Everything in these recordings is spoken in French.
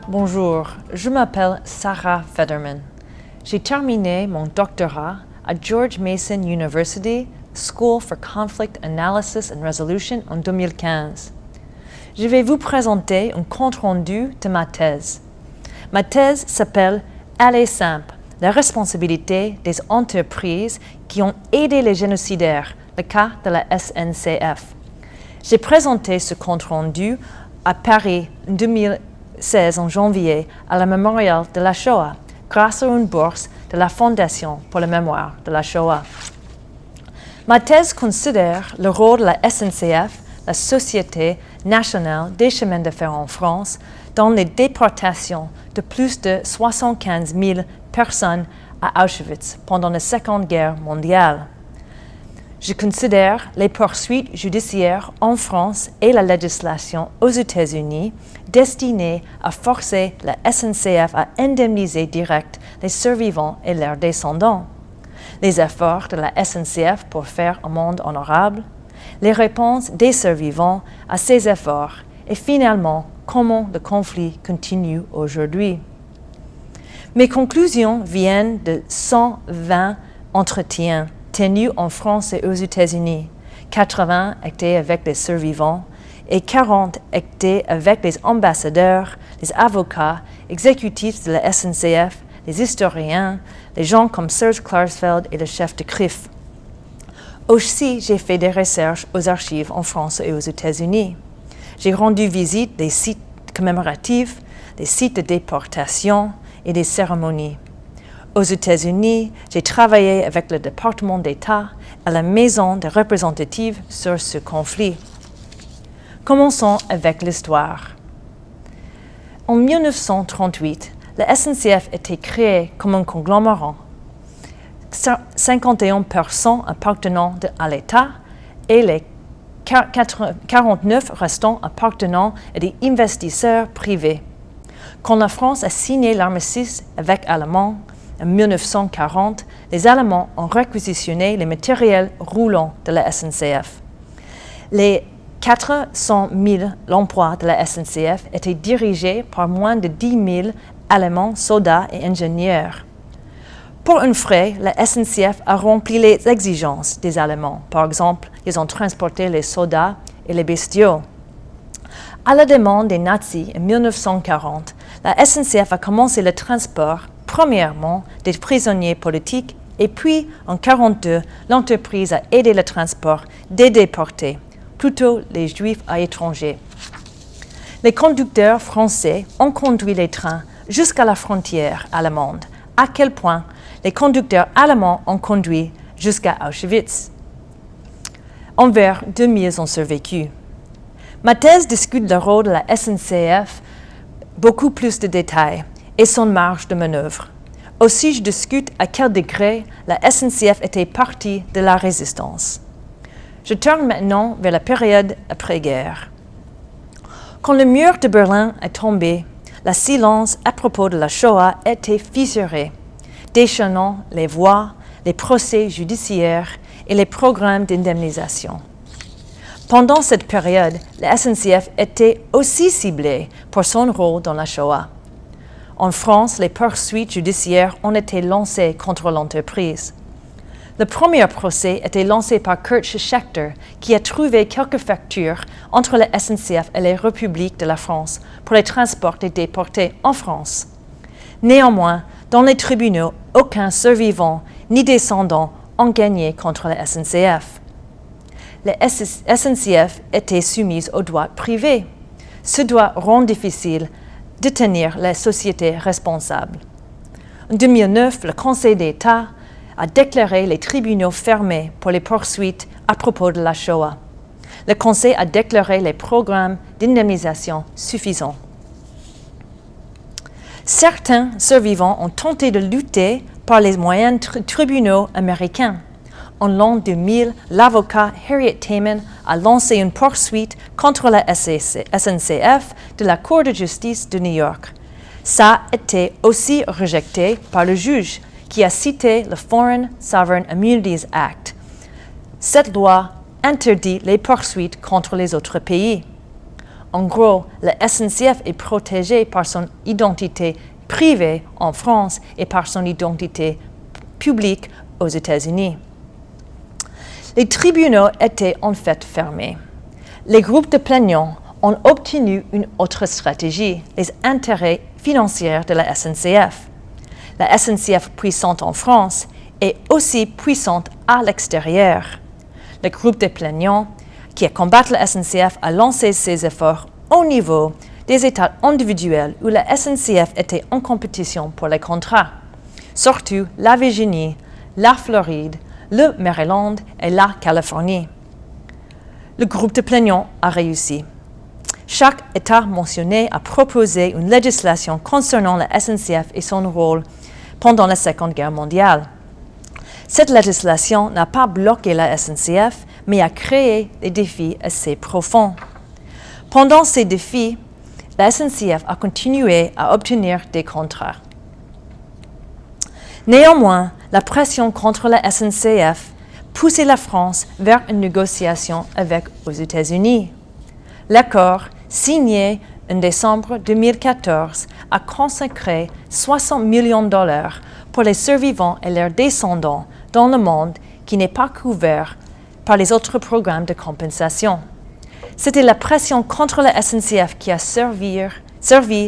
Bonjour, je m'appelle Sarah Federman. J'ai terminé mon doctorat à George Mason University School for Conflict Analysis and Resolution en 2015. Je vais vous présenter un compte-rendu de ma thèse. Ma thèse s'appelle « Aller simple, la responsabilité des entreprises qui ont aidé les génocidaires, le cas de la SNCF ». J'ai présenté ce compte-rendu à Paris en 2016 en janvier à la Mémorial de la Shoah, grâce à une bourse de la Fondation pour la mémoire de la Shoah. Ma thèse considère le rôle de la SNCF, la Société nationale des chemins de fer en France, dans les déportations de plus de 75 000 personnes à Auschwitz pendant la Seconde Guerre mondiale. Je considère les poursuites judiciaires en France et la législation aux États-Unis destinées à forcer la SNCF à indemniser direct les survivants et leurs descendants, les efforts de la SNCF pour faire un monde honorable, les réponses des survivants à ces efforts et finalement comment le conflit continue aujourd'hui. Mes conclusions viennent de 120 entretiens tenus en France et aux États-Unis. 80 étaient avec les survivants et 40 étaient avec les ambassadeurs, les avocats, exécutifs de la SNCF, les historiens, les gens comme Serge Klarsfeld et le chef de CRIF. Aussi, j'ai fait des recherches aux archives en France et aux États-Unis. J'ai rendu visite des sites commémoratifs, des sites de déportation et des cérémonies. Aux États-Unis, j'ai travaillé avec le département d'État et la Maison des représentatives sur ce conflit. Commençons avec l'histoire. En 1938, la SNCF était créée comme un conglomérat. 51% appartenant à l'État et les 49 restants appartenant à des investisseurs privés. Quand la France a signé l'armistice avec Allemands en 1940, les Allemands ont réquisitionné les matériels roulants de la SNCF. Les 400 000 emplois de la SNCF étaient dirigés par moins de 10 000 Allemands, soldats et ingénieurs. Pour un frais, la SNCF a rempli les exigences des Allemands. Par exemple, ils ont transporté les soldats et les bestiaux. À la demande des nazis en 1940, la SNCF a commencé le transport, premièrement, des prisonniers politiques et puis, en 1942, l'entreprise a aidé le transport des déportés, plutôt les Juifs à l'étranger. Les conducteurs français ont conduit les trains jusqu'à la frontière allemande, à quel point les conducteurs allemands ont conduit jusqu'à Auschwitz. Environ 2000 ont survécu. Ma thèse discute le rôle de la SNCF, beaucoup plus de détails, et son marge de manœuvre. Aussi, je discute à quel degré la SNCF était partie de la résistance. Je tourne maintenant vers la période après-guerre. Quand le mur de Berlin est tombé, le silence à propos de la Shoah était fissuré, déchaînant les voix, les procès judiciaires et les programmes d'indemnisation. Pendant cette période, la SNCF était aussi ciblée pour son rôle dans la Shoah. En France, les poursuites judiciaires ont été lancées contre l'entreprise. Le premier procès était lancé par Kurt Schechter, qui a trouvé quelques factures entre la SNCF et les républiques de la France pour les transports des déportés en France. Néanmoins, dans les tribunaux, aucun survivant ni descendant ont gagné contre la SNCF. La SNCF était soumise au droit privé. Ce droit rend difficile de tenir la société responsable. En 2009, le Conseil d'État a déclaré les tribunaux fermés pour les poursuites à propos de la Shoah. Le Conseil a déclaré les programmes d'indemnisation suffisants. Certains survivants ont tenté de lutter par les moyens tribunaux américains. En l'an 2000, l'avocat Harriet Tubman a lancé une poursuite contre la SNCF de la Cour de justice de New York. Ça a été aussi rejeté par le juge qui a cité le Foreign Sovereign Immunities Act. Cette loi interdit les poursuites contre les autres pays. En gros, la SNCF est protégée par son identité privée en France et par son identité publique aux États-Unis. Les tribunaux étaient en fait fermés. Les groupes de plaignants ont obtenu une autre stratégie, les intérêts financiers de la SNCF. La SNCF puissante en France est aussi puissante à l'extérieur. Le groupe de plaignants qui combattent la SNCF a lancé ses efforts au niveau des États individuels où la SNCF était en compétition pour les contrats, surtout la Virginie, la Floride, le Maryland et la Californie. Le groupe de plaignants a réussi. Chaque État mentionné a proposé une législation concernant la SNCF et son rôle pendant la Seconde Guerre mondiale. Cette législation n'a pas bloqué la SNCF, mais a créé des défis assez profonds. Pendant ces défis, la SNCF a continué à obtenir des contrats. Néanmoins, la pression contre la SNCF poussait la France vers une négociation avec les États-Unis. L'accord, signé en décembre 2014, a consacré 60 millions de dollars pour les survivants et leurs descendants dans le monde qui n'est pas couvert par les autres programmes de compensation. C'était la pression contre la SNCF qui a servi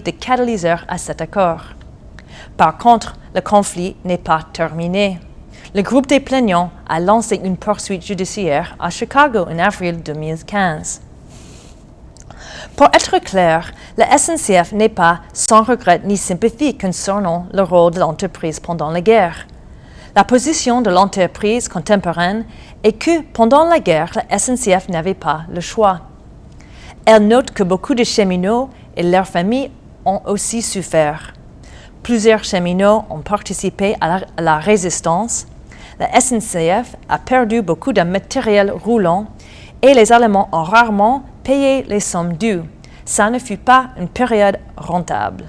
de catalyseur à cet accord. Par contre, le conflit n'est pas terminé. Le groupe des plaignants a lancé une poursuite judiciaire à Chicago en avril 2015. Pour être clair, la SNCF n'est pas sans regret ni sympathie concernant le rôle de l'entreprise pendant la guerre. La position de l'entreprise contemporaine est que pendant la guerre, la SNCF n'avait pas le choix. Elle note que beaucoup de cheminots et leurs familles ont aussi souffert. Plusieurs cheminots ont participé à la résistance. La SNCF a perdu beaucoup de matériel roulant et les Allemands ont rarement payé les sommes dues. Ça ne fut pas une période rentable.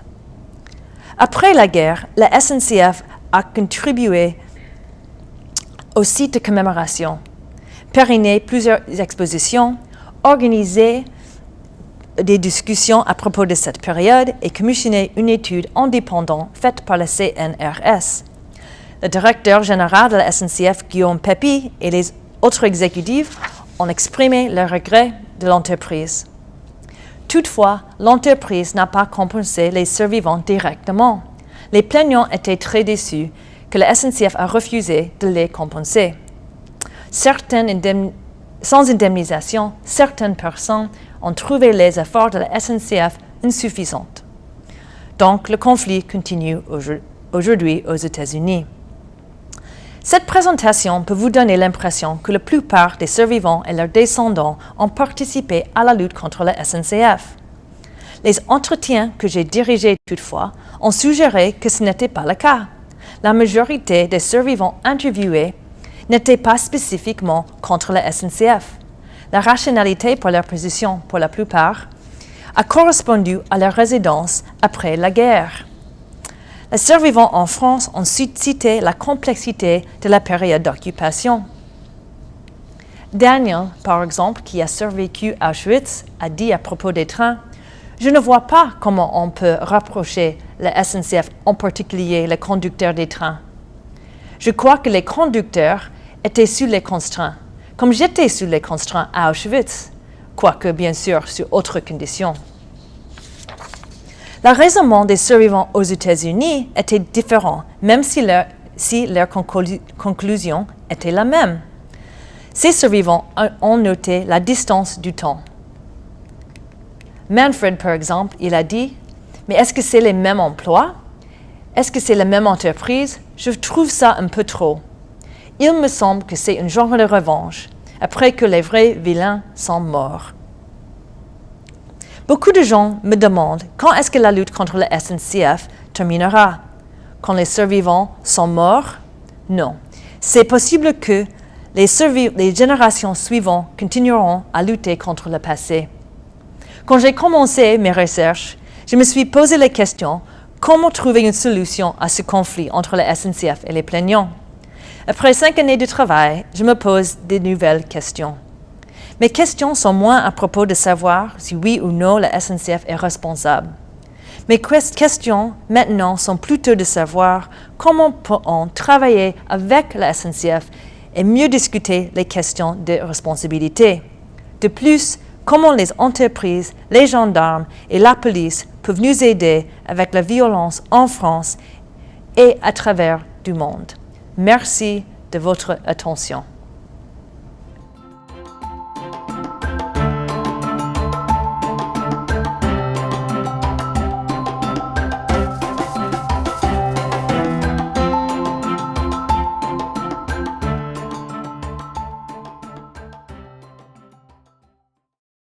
Après la guerre, la SNCF a contribué au site de commémoration, pérennisé plusieurs expositions, organisé des discussions à propos de cette période et commissionné une étude indépendante faite par le CNRS. Le directeur général de la SNCF, Guillaume Pépi, et les autres exécutifs ont exprimé leurs regrets de l'entreprise. Toutefois, l'entreprise n'a pas compensé les survivants directement. Les plaignants étaient très déçus que la SNCF a refusé de les compenser. Sans indemnisation, certaines personnes ont trouvé les efforts de la SNCF insuffisants. Donc, le conflit continue aujourd'hui aux États-Unis. Cette présentation peut vous donner l'impression que la plupart des survivants et leurs descendants ont participé à la lutte contre la SNCF. Les entretiens que j'ai dirigés toutefois ont suggéré que ce n'était pas le cas. La majorité des survivants interviewés n'étaient pas spécifiquement contre la SNCF. La rationalité pour leur position, pour la plupart, a correspondu à leur résidence après la guerre. Les survivants en France ont cité la complexité de la période d'occupation. Daniel, par exemple, qui a survécu à Auschwitz, a dit à propos des trains « Je ne vois pas comment on peut rapprocher la SNCF, en particulier les conducteurs des trains. Je crois que les conducteurs étaient sous les constraints, comme j'étais sous les constraints à Auschwitz, quoique bien sûr sous autres conditions. » Le raisonnement des survivants aux États-Unis était différent, même si leur conclusion était la même. Ces survivants ont noté la distance du temps. Manfred, par exemple, il a dit « Mais est-ce que c'est les mêmes emplois? Est-ce que c'est la même entreprise? Je trouve ça un peu trop. Il me semble que c'est un genre de revanche, après que les vrais vilains sont morts. » Beaucoup de gens me demandent quand est-ce que la lutte contre la SNCF terminera. Quand les survivants sont morts? Non. C'est possible que les générations suivantes continueront à lutter contre le passé. Quand j'ai commencé mes recherches, je me suis posé la question comment trouver une solution à ce conflit entre la SNCF et les plaignants. Après 5 années de travail, je me pose de nouvelles questions. Mes questions sont moins à propos de savoir si oui ou non la SNCF est responsable. Mes questions maintenant sont plutôt de savoir comment peut-on travailler avec la SNCF et mieux discuter les questions de responsabilité. De plus, comment les entreprises, les gendarmes et la police peuvent nous aider avec la violence en France et à travers du monde. Merci de votre attention.